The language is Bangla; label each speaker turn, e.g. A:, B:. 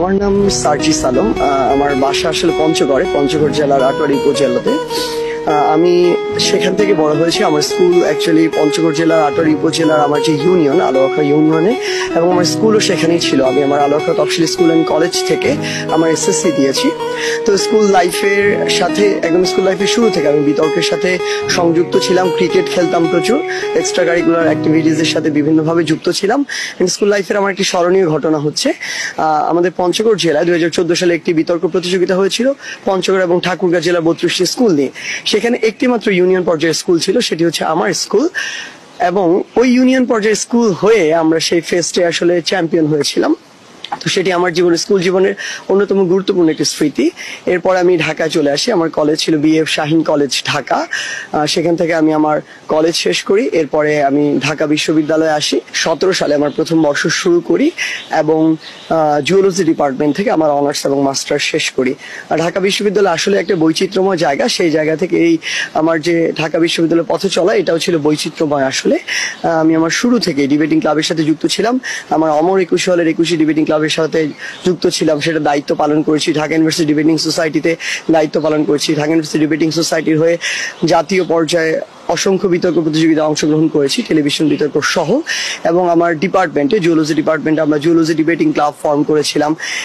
A: আমার নাম সার্জিস আলম। আমার বাসা আসলে পঞ্চগড় জেলার আটোয়ারি উপজেলাতে। আমি সেখান থেকে বড় হয়েছি। আমার স্কুল অ্যাকচুয়ালি পঞ্চগড় জেলার আটোয়ারি উপজেলার আমার যে ইউনিয়ন আলোয়াখা ইউনিয়নে, এবং আমার স্কুলও সেখানেই ছিল। আমি আমার আলোয়াখা তফসিলি স্কুল অ্যান্ড কলেজ থেকে আমার এসএসসি দিয়েছি। তো স্কুল লাইফের সাথে একদম স্কুল লাইফের শুরু থেকে আমি বিতর্কের সাথে সংযুক্ত ছিলাম। ক্রিকেট খেলতাম প্রচুর, এক্সট্রা কারিকুলার অ্যাক্টিভিটিজের সাথে বিভিন্নভাবে যুক্ত ছিলাম। স্কুল লাইফের আমার একটি স্মরণীয় ঘটনা হচ্ছে, আমাদের পঞ্চগড় জেলায় 2014 সালে একটি বিতর্ক প্রতিযোগিতা হয়েছিল পঞ্চগড় এবং ঠাকুরগাঁও জেলার 32টি স্কুল নিয়ে। সেখানে একটি মাত্র ইউনিয়ন পর্যায়ের স্কুল ছিল, সেটি হচ্ছে আমার স্কুল। এবং ওই ইউনিয়ন পর্যায়ের স্কুল হয়ে আমরা সেই ফেস্টে আসলে চ্যাম্পিয়ন হয়েছিলাম। তো সেটি আমার স্কুল জীবনের অন্যতম গুরুত্বপূর্ণ একটি স্মৃতি। এরপর আমি ঢাকায় চলে আসি। আমার কলেজ ছিল বিএফ শাহীন কলেজ ঢাকা। সেখান থেকে আমি আমার কলেজ শেষ করি। এরপরে আমি ঢাকা বিশ্ববিদ্যালয়ে আসি। 17 সালে আমার প্রথম বর্ষ শুরু করি এবং জুওলজি ডিপার্টমেন্ট থেকে আমার অনার্স এবং মাস্টার্স শেষ করি। ঢাকা বিশ্ববিদ্যালয় আসলে একটা বৈচিত্র্যময় জায়গা। সেই জায়গা থেকে এই আমার যে ঢাকা বিশ্ববিদ্যালয়ের পথে চলা, এটাও ছিল বৈচিত্র্যময় আসলে। আমি আমার শুরু থেকে ডিবেটিং ক্লাবের সাথে যুক্ত ছিলাম। আমার অমর 21 সালের 21 ডিবেটিং ক্লাবের সাথে যুক্ত ছিলাম, সেটা দায়িত্ব পালন করেছি। ঢাকা ইউনিভার্সিটি ডিবেটিং সোসাইটিতে দায়িত্ব পালন করেছি। ঢাকা ইউনিভার্সিটি ডিবেটিং সোসাইটির হয়ে জাতীয় পর্যায়ে অসংখ্য বিতর্ক প্রতিযোগিতায় অংশগ্রহণ করেছি, টেলিভিশন বিতর্ক সহ। এবং আমার ডিপার্টমেন্টে জুওলজি ডিপার্টমেন্টে আমরা জুওলজি ডিবেটিং ক্লাব ফর্ম করেছিলাম।